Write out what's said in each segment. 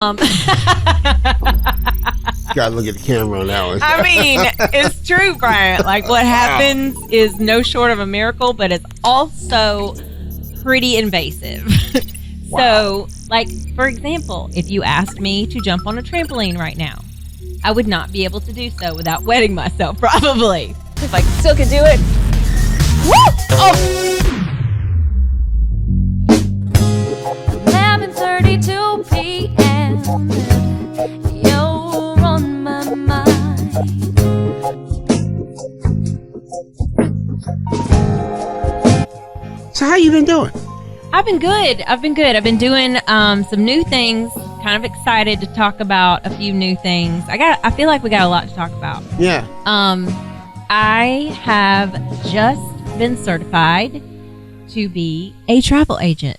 Gotta look at the camera on that one. I mean, it's true, Bryant. Like, what happens is no short of a miracle, but it's also pretty invasive. Wow. So, like, for example, if you asked me to jump on a trampoline right now, I would not be able to do so without wetting myself, probably. If I still could do it. Woo! Oh! 11:32 p.m. You're on my mind. So how you been doing? I've been good. I've been doing some new things. Kind of excited to talk about a few new things. I feel like we got a lot to talk about. Yeah. I have just been certified to be a travel agent.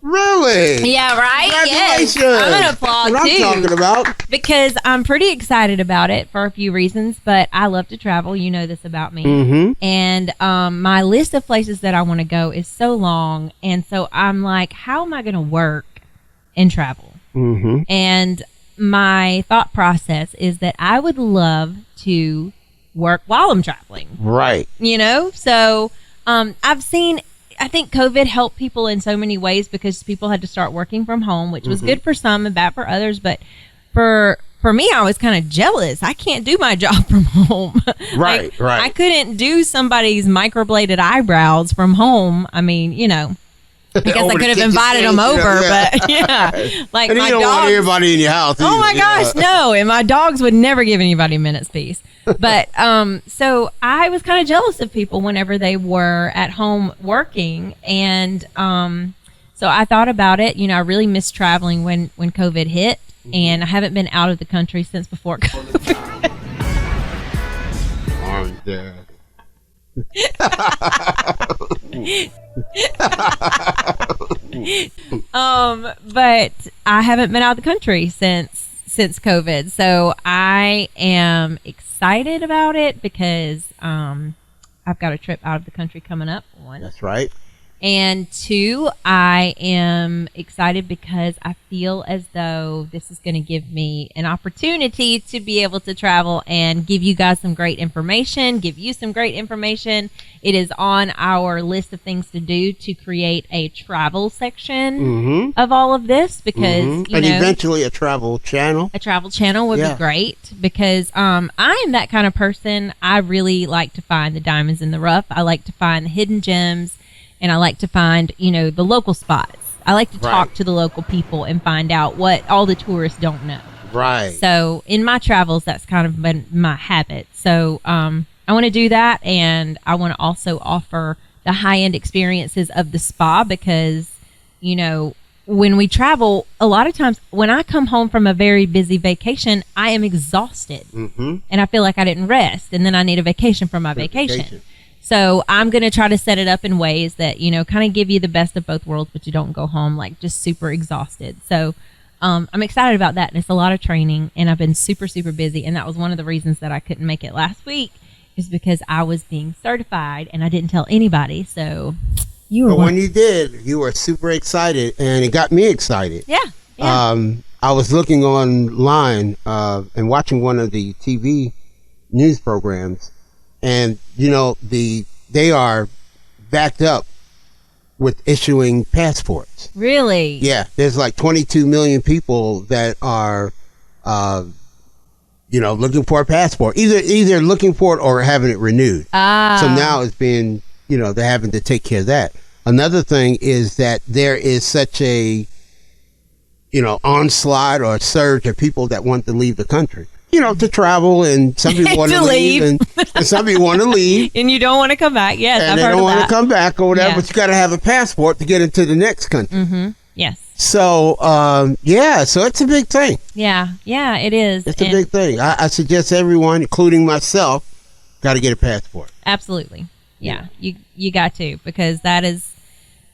Really? Yeah, right? Congratulations. Yes. I'm gonna applaud That's what too. I'm talking about. Because I'm pretty excited about it for a few reasons, but I love to travel. You know this about me. Mm-hmm. And my list of places that I want to go is so long. And so I'm like, how am I going to work and travel? Mm-hmm. And my thought process is that I would love to work while I'm traveling. Right. You know? So I think COVID helped people in so many ways because people had to start working from home, which was good for some and bad for others. But for me, I was kind of jealous. I can't do my job from home. Right, right. I couldn't do somebody's microbladed eyebrows from home. I mean, you know, I guess I could have invited them over, but yeah. Like, and my you don't want dogs, everybody in your house either, oh my gosh, no. And my dogs would never give anybody a minute's peace. But so I was kind of jealous of people whenever they were at home working. And so I thought about it. You know, I really missed traveling when COVID hit. And I haven't been out of the country since before COVID. Arms there. But I haven't been out of the country since COVID. So I am excited about it because I've got a trip out of the country coming up. One. That's right. And two, I am excited because I feel as though this is going to give me an opportunity to be able to travel and give you guys some great information, give you some great information. It is on our list of things to do to create a travel section of all of this because, you and know, eventually a travel channel. a travel channel would be great because I am that kind of person. I really like to find the diamonds in the rough. I like to find the hidden gems. And I like to find, you know, the local spots. I like to talk to the local people and find out what all the tourists don't know. Right. So in my travels, that's kind of been my habit. So I want to do that. And I want to also offer the high-end experiences of the spa because, you know, when we travel, a lot of times when I come home from a very busy vacation, I am exhausted. And I feel like I didn't rest. And then I need a vacation from my vacation. So I'm going to try to set it up in ways that, you know, kind of give you the best of both worlds, but you don't go home like just super exhausted. So I'm excited about that. And it's a lot of training and I've been super, super busy. And that was one of the reasons that I couldn't make it last week is because I was being certified and I didn't tell anybody. So you were. But when you did, you were super excited and it got me excited. Yeah. I was looking online and watching one of the TV news programs. And, you know, they are backed up with issuing passports. Really? Yeah. There's like 22 million people that are, you know, looking for a passport. Either looking for it or having it renewed. So now it's being, you know, they're having to take care of that. Another thing is that there is such a, you know, onslaught or surge of people that want to leave the country. You know, to travel, and some people want to leave, and some people want to leave. And you don't want to come back. Yes, and I've they heard don't of want that. to come back or whatever, Yeah. but you got to have a passport to get into the next country. Yes. So, so it's a big thing. Yeah, it is. It's a big thing. I suggest everyone, including myself, got to get a passport. Absolutely. Yeah, you got to, because that is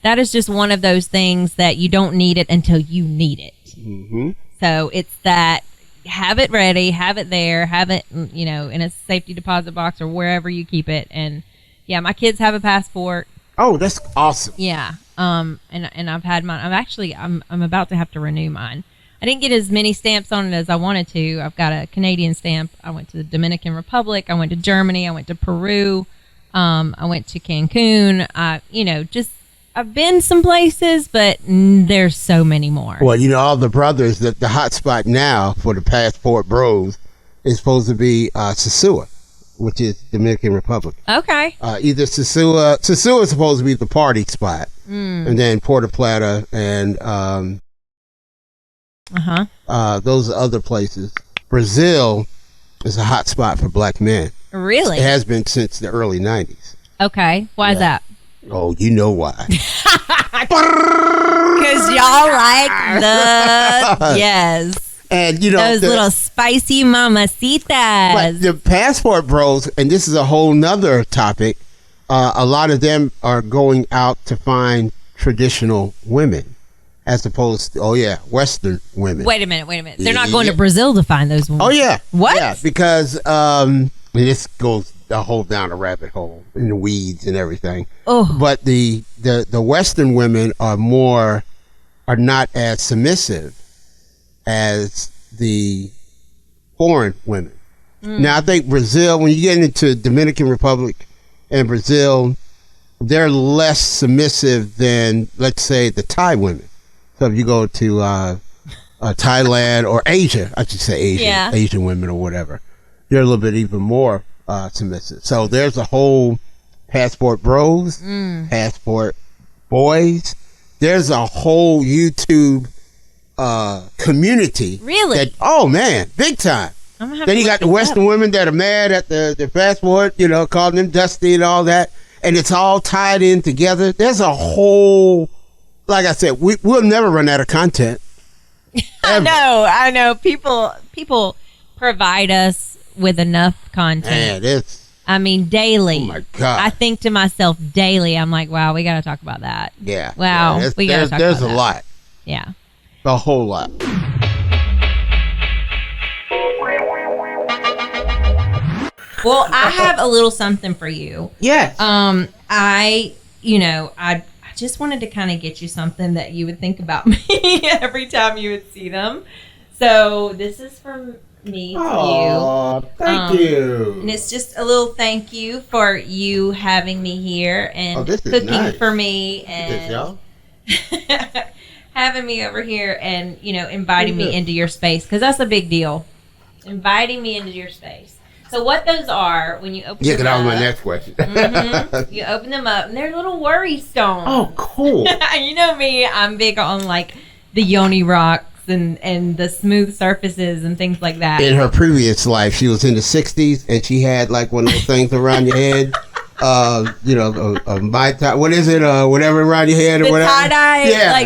just one of those things that you don't need it until you need it. So it's that. Have it ready, have it there, have it, you know, in a safety deposit box or wherever you keep it. And yeah, my kids have a passport. Oh, that's awesome. Yeah. And I've had mine. I'm about to have to renew mine. I didn't get as many stamps on it as I wanted to. I've got a Canadian stamp. I went to the Dominican Republic. I went to Germany. I went to Peru. I went to Cancun. I've been some places, but there's so many more. Well, all the brothers, the hot spot now for the passport bros is supposed to be Sosua, which is Dominican Republic. Okay. Either Sosua is supposed to be the party spot, and then Puerto Plata and those other places. Brazil is a hot spot for black men. Really? It has been since the early 90s. Okay. Why is that? Oh, you know why. Because y'all like yes. And those little spicy mamacitas. But the passport bros, and this is a whole nother topic, a lot of them are going out to find traditional women as opposed to, Western women. Wait a minute. They're not going to Brazil to find those women. Oh, yeah. What? Yeah, because this goes a whole down a rabbit hole in the weeds and everything. Oh. But the Western women are not as submissive as the foreign women. Now, I think Brazil, when you get into Dominican Republic and Brazil, they're less submissive than, let's say, the Thai women. So if you go to Thailand or Asia, I should say Asia, Asian women or whatever, they're a little bit even more submissive. So there's a whole passport bros, passport boys. There's a whole YouTube community. Really? Oh man, big time. Then you got the Western women that are mad at the passport, calling them dusty and all that, and it's all tied in together. There's a whole, like I said, we'll never run out of content. I know. People provide us with enough content. Man, daily. Oh my God. I think to myself daily, I'm like, wow, we got to talk about that. Yeah. Wow. Yeah, we got to talk about that. There's a lot. Yeah. A whole lot. Well, I have a little something for you. Yes. I just wanted to kind of get you something that you would think about me every time you would see them. So this is from me to you. Thank you. And it's just a little thank you for you having me here and cooking for me and having me over here and, inviting me into your space, because that's a big deal. Inviting me into your space. So what those are, when you open them up. That was my next question. You open them up, and they're little worry stones. Oh, cool. You know me, I'm big on, the yoni rocks and the smooth surfaces and things like that. In her previous life, she was in the 60s, and she had, one of those things around your head. My tie, what is it? Whatever around your head or whatever. Tie-dye.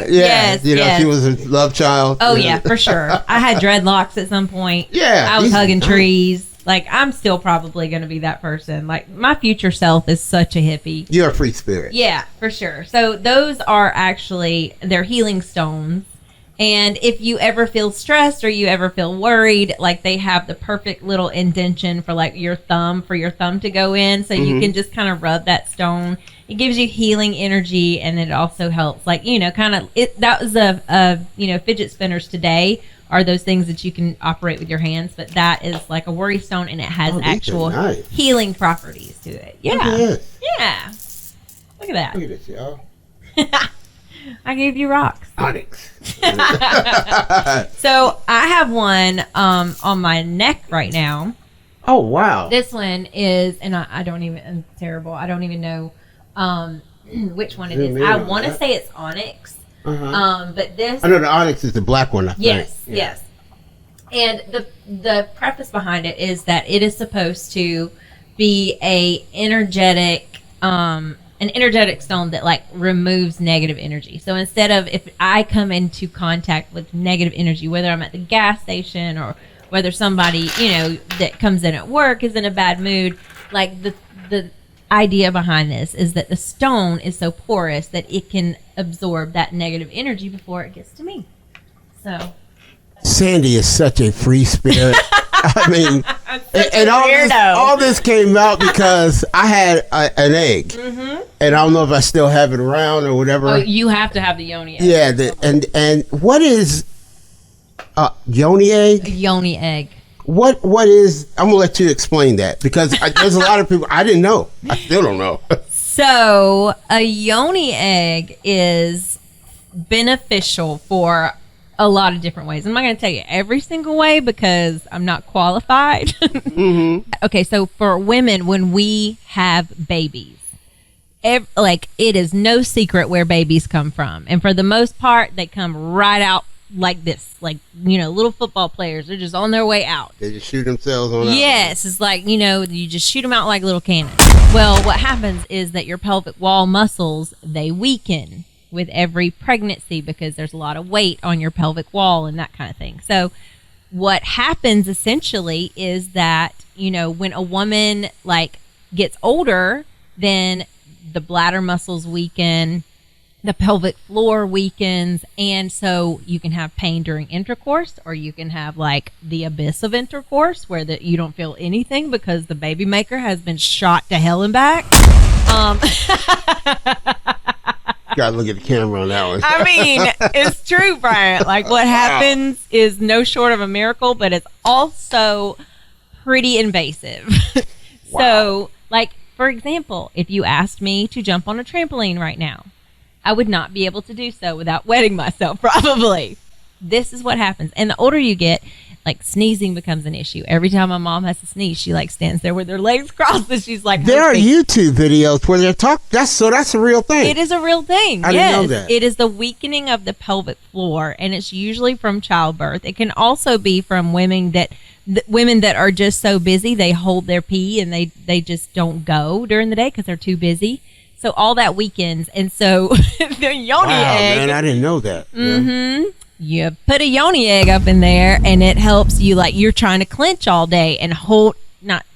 Yes. She was a love child. Oh, yeah, for sure. I had dreadlocks at some point. Yeah. I was hugging trees. I'm still probably going to be that person. My future self is such a hippie. You're a free spirit. Yeah, for sure. So those are they're healing stones. And if you ever feel stressed or you ever feel worried, they have the perfect little indention for your thumb to go in. So you can just kind of rub that stone. It gives you healing energy, and it also helps that was fidget spinners today are those things that you can operate with your hands, but that is like a worry stone, and it has actual healing properties to it. Yeah. Yeah. Look at that. Look at this, y'all. I gave you rocks. Onyx. So I have one on my neck right now. Oh, wow. This one is, and I'm terrible. I don't even know which one it is. I want to say it's onyx. But this, I know the onyx is the black one, I think. Yes. And the preface behind it is that it is supposed to be an energetic stone that removes negative energy. So instead of, if I come into contact with negative energy, whether I'm at the gas station or whether somebody that comes in at work is in a bad mood, the idea behind this is that the stone is so porous that it can absorb that negative energy before it gets to me. So Sandy is such a free spirit. I mean, and all this came out because I had an egg, and I don't know if I still have it around or whatever. Oh, you have to have the yoni egg. Yeah, and what is Yoni egg? A yoni egg. What is? I'm gonna let you explain that because there's a lot of people I didn't know. I still don't know. So a yoni egg is beneficial for a lot of different ways. I'm not going to tell you every single way because I'm not qualified. Mm-hmm. Okay, so for women, when we have babies, it is no secret where babies come from, and for the most part, they come right out like this, like, little football players. They're just on their way out. They just shoot themselves on out. Yes, it's like, you just shoot them out like little cannons. Well, what happens is that your pelvic wall muscles, they weaken with every pregnancy because there's a lot of weight on your pelvic wall and that kind of thing. So what happens essentially is that, when a woman gets older, then the bladder muscles weaken, the pelvic floor weakens, and so you can have pain during intercourse, or you can have the abyss of intercourse where you don't feel anything because the baby maker has been shot to hell and back. Gotta look at the camera on that one. I mean, it's true, Bryant. What happens is no short of a miracle, but it's also pretty invasive. Wow. So, for example, if you asked me to jump on a trampoline right now, I would not be able to do so without wetting myself, probably. This is what happens. And the older you get, sneezing becomes an issue. Every time my mom has to sneeze, she stands there with her legs crossed and she's like, there are YouTube videos where they're that's a real thing. It is a real thing. I didn't know that. It is the weakening of the pelvic floor, and it's usually from childbirth. It can also be from women that are just so busy they hold their pee and they just don't go during the day because they're too busy. So all that weakens, and so the yoni egg. Man, I didn't know that. Mm-hmm. You put a yoni egg up in there, and it helps you. You're trying to clench all day and hold.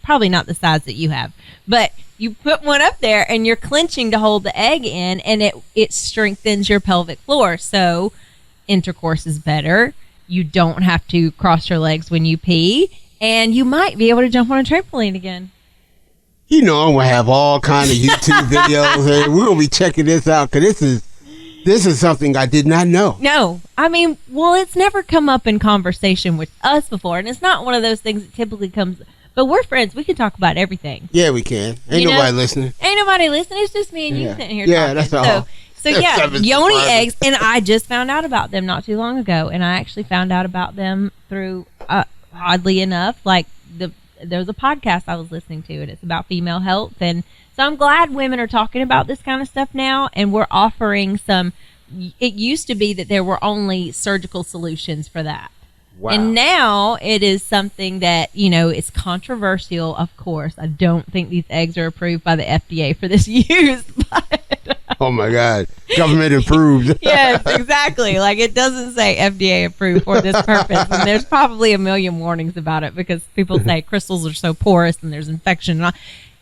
Probably not the size that you have, but you put one up there, and you're clenching to hold the egg in, and it strengthens your pelvic floor. So intercourse is better. You don't have to cross your legs when you pee, and you might be able to jump on a trampoline again. I'm gonna have all kind of YouTube videos, and we're gonna be checking this out because this is something I did not know. No, I mean, it's never come up in conversation with us before, and it's not one of those things that typically comes. But we're friends; we can talk about everything. Yeah, we can. Ain't nobody listening. Ain't nobody listening. It's just me and you sitting here. Yeah, talking. that's all. So yeah, yoni eggs, and I just found out about them not too long ago, and I actually found out about them through, oddly enough, there's a podcast I was listening to, and it's about female health. And so I'm glad women are talking about this kind of stuff now, and we're offering some. It used to be that there were only surgical solutions for that. Wow. And now it is something that, it's controversial, of course. I don't think these eggs are approved by the FDA for this use. But oh, my God. Government approved. Yes, exactly. It doesn't say FDA approved for this purpose. And there's probably a million warnings about it because people say crystals are so porous and there's infection and all.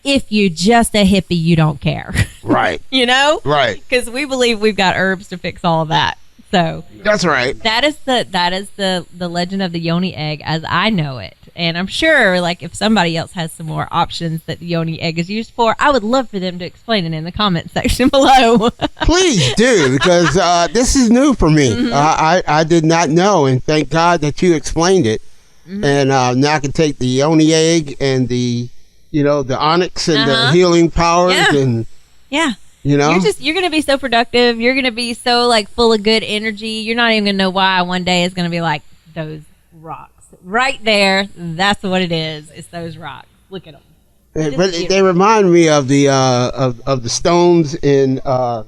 If you're just a hippie, you don't care. Right. Right. Because we believe we've got herbs to fix all of that. So that's right. That is the legend of the yoni egg as I know it. And I'm sure if somebody else has some more options that the yoni egg is used for, I would love for them to explain it in the comment section below. Please do, because this is new for me. Mm-hmm. I did not know, and thank God that you explained it. Mm-hmm. And now I can take the yoni egg and the onyx and the healing powers and you're going to be so productive. You're going to be so full of good energy. You're not even going to know why one day is going to be like those rocks right there. That's what it is. It's those rocks. Look at them. They remind me of the of the stones in the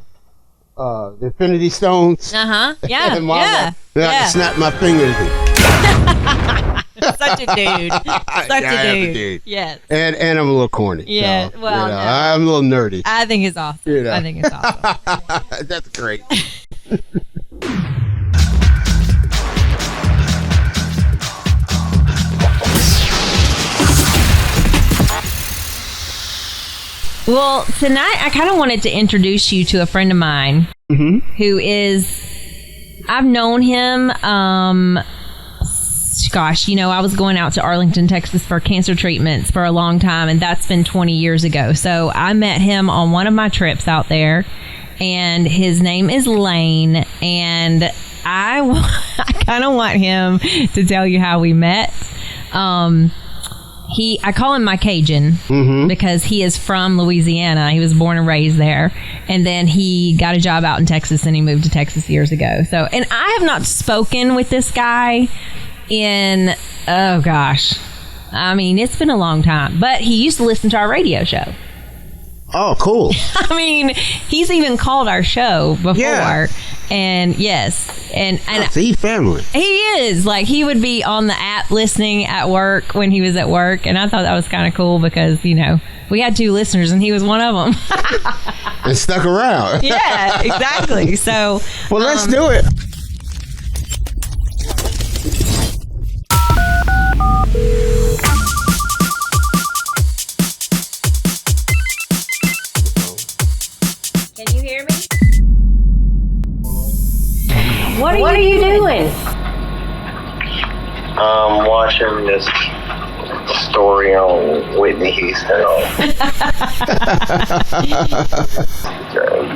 Infinity Stones. Yeah. I can snap my fingers. Such a dude. Such a dude. Yes. And I'm a little corny. Yeah. So, well, no. I'm a little nerdy. I think it's awesome. I think it's awesome. That's great. Well, tonight I kind of wanted to introduce you to a friend of mine who I've known him, I was going out to Arlington, Texas for cancer treatments for a long time, and that's been 20 years ago. So I met him on one of my trips out there, and his name is Lane, and I kind of want him to tell you how we met. I call him my Cajun because he is from Louisiana. He was born and raised there. And then he got a job out in Texas and he moved to Texas years ago. So, and I have not spoken with this guy in, oh gosh, I mean, it's been a long time, but he used to listen to our radio show. Oh, cool. I mean, he's even called our show before. Yeah. And yes, and see, family. He is, like, he would be on the app listening at work when he was at work, and I thought that was kind of cool because, you know, we had 2 listeners and he was one of them. And stuck around. Yeah, exactly. So, well, let's do it. Can you hear me? What are you doing? I'm watching this story on Whitney Houston.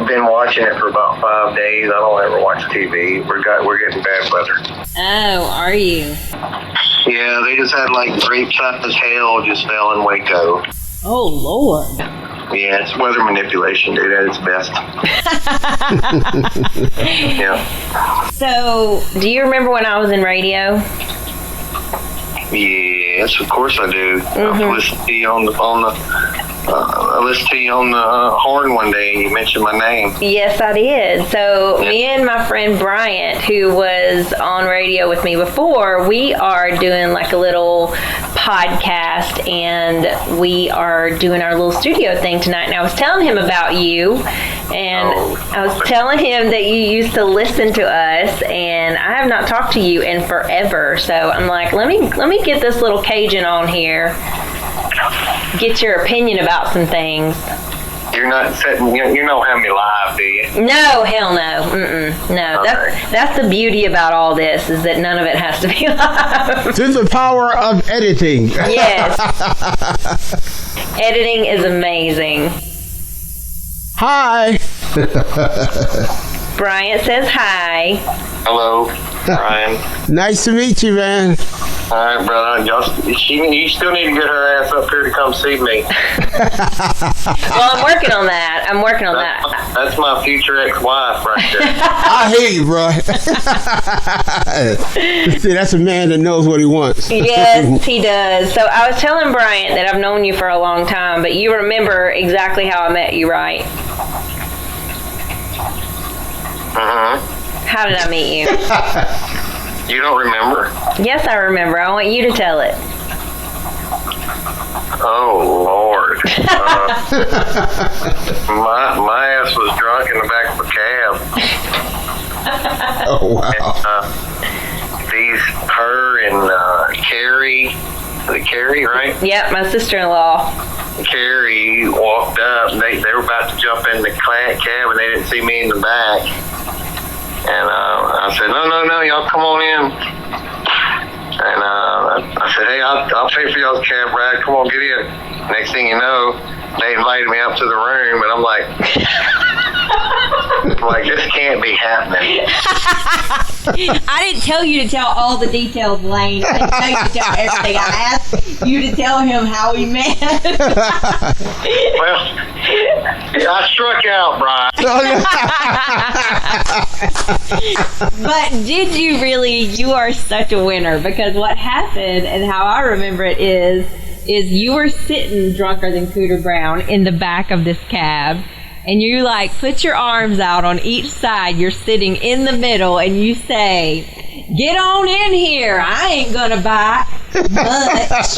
Been watching it for about 5 days. I don't ever watch TV. We're getting bad weather. Oh, are you? Yeah, they just had like grape-sized hail just fell in Waco. Oh, Lord. Yeah, it's weather manipulation, dude, at its best. Yeah. So, do you remember when I was in radio? Yes, of course I do. I listened to you on the horn one day and you mentioned my name. Yes, I did. So me and my friend Bryant, who was on radio with me before, we are doing like a little podcast and we are doing our little studio thing tonight. And I was telling him about you and I was telling him that you used to listen to us and I have not talked to you in forever. So I'm like, let me get this little Cajun on here, get your opinion about some things. You're not setting, you don't have me live, do you? No, hell no. No. Okay. That's the beauty about all this, is that none of it has to be live. To the power of editing. Yes. Editing is amazing. Hi. Bryant says hi. Hello, Brian. Nice to meet you, man. All right, brother. You still need to get her ass up here to come see me. Well, I'm working on that. That's my future ex-wife right there. I hear you, bro. See, that's a man that knows what he wants. Yes, he does. So I was telling Bryant that I've known you for a long time, but you remember exactly how I met you, right? How did I meet you? You don't remember? Yes, I remember. I want you to tell it. Oh, Lord. My ass was drunk in the back of a cab. Oh, wow. And, her and Carrie, Carrie, right? Yep, my sister-in-law. Carrie walked up. They were about to jump in the cab, and they didn't see me in the back. And I said, no, y'all come on in. And I said, hey, I'll pay for y'all's cab ride. Come on, get in. Next thing you know, they invited me up to the room, and I'm like, this can't be happening. I didn't tell you to tell all the details, Lane. I didn't tell you to tell everything. I asked you to tell him how we met. Well, I struck out, Brian. But did you really? You are such a winner, because what happened and how I remember it is you were sitting drunker than Cooter Brown in the back of this cab. And you like put your arms out on each side. You're sitting in the middle and you say, get on in here. I ain't gonna buy much.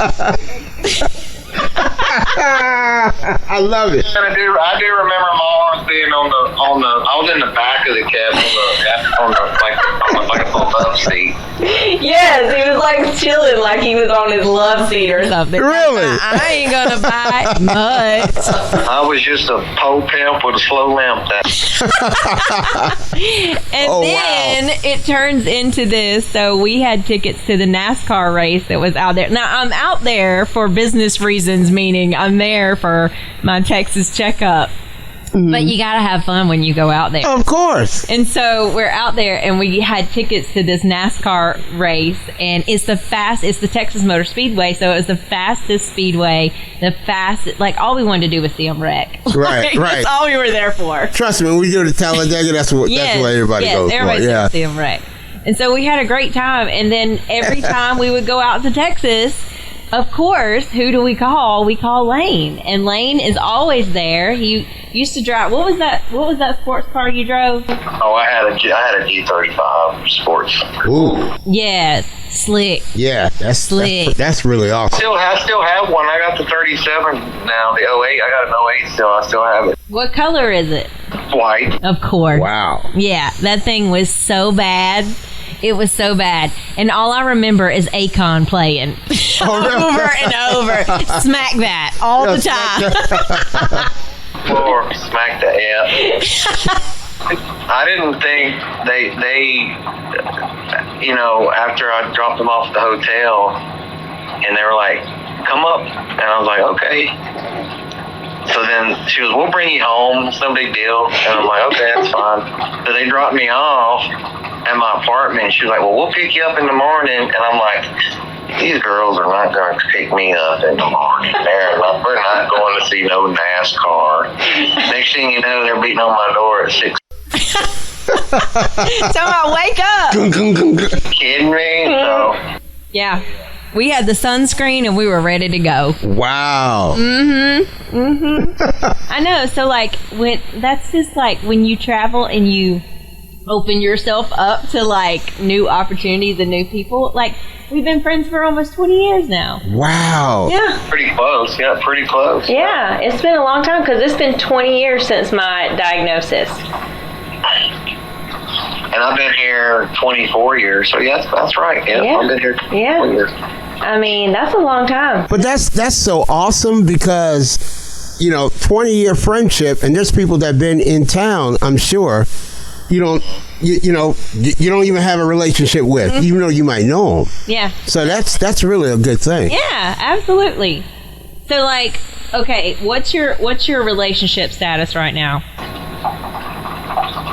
I love it. I do remember my arms being on the. I was in the back of the cab on the like a love seat. Yes, he was like chilling, like he was on his love seat or something. Really? I ain't gonna buy much. I was just a pole pimp with a slow lamp. And then it turns into this. So we had tickets to the NASCAR race that was out there. Now I'm out there for business reasons, meaning I'm there for my Texas checkup. But you got to have fun when you go out there. Of course. And so we're out there, and we had tickets to this NASCAR race, and it's the Texas Motor Speedway, so it was the fastest speedway, like all we wanted to do was see them wreck. Right, right. That's all we were there for. Trust me, when we go to Talladega, that's what everybody goes everybody for. Yeah, see them wreck. And so we had a great time, and then every time we would go out to Texas, of course, who do we call? We call Lane, and Lane is always there. He used to drive. What was that sports car you drove? Oh, I had a G35 sports. Ooh. Yes, slick. Yeah, that's slick. That's really awesome. I still have one. I got the 37 now. The '08. I got an '08 still. I still have it. What color is it? White. Of course. Wow. Yeah, that thing was so bad. It was so bad. And all I remember is Akon playing over and over. Smack that all the time. Or smack that, yeah. I didn't think they after I dropped them off at the hotel, and they were like, come up. And I was like, okay. So then she was, we'll bring you home. It's no big deal. And I'm like, okay, that's fine. So they dropped me off at my apartment. And she was like, well, we'll pick you up in the morning. And I'm like, these girls are not going to pick me up in the morning. We're not going to see no NASCAR. Next thing you know, they're beating on my door at 6. Talking about wake up. Kidding me? So. Yeah. We had the sunscreen and we were ready to go. Wow. I know. So that's just like when you travel and you open yourself up to like new opportunities and new people. Like we've been friends for almost 20 years now. Wow. Yeah. Pretty close. Yeah, pretty close. Yeah. It's been a long time because it's been 20 years since my diagnosis. And I've been here 24 years. So yes, that's right. Yeah. I've been here 20 years. I mean, that's a long time. But that's so awesome because, 20-year friendship, and there's people that have been in town, I'm sure, you don't even have a relationship with, even though you might know them. Yeah. So that's really a good thing. Yeah, absolutely. So okay, what's your relationship status right now?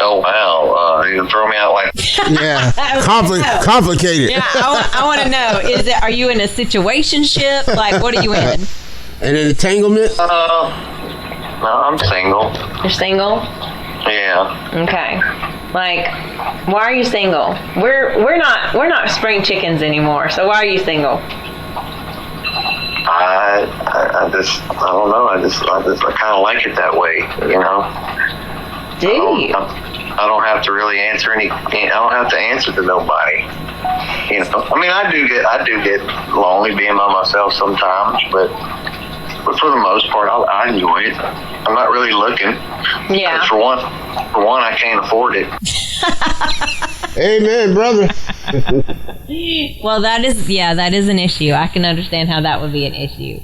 Oh wow! You can throw me out like yeah, complicated. Yeah, I want to know. Are you in a situationship? Like, what are you in? An entanglement? No, I'm single. You're single? Yeah. Okay. Like, why are you single? We're not spring chickens anymore. So why are you single? I don't know. I kind of like it that way, Do you? I don't have to really answer I don't have to answer to nobody. I mean, I do get lonely being by myself sometimes, but for the most part, I enjoy it. I'm not really looking. Yeah. For one, I can't afford it. Amen, brother. Well, that is an issue. I can understand how that would be an issue.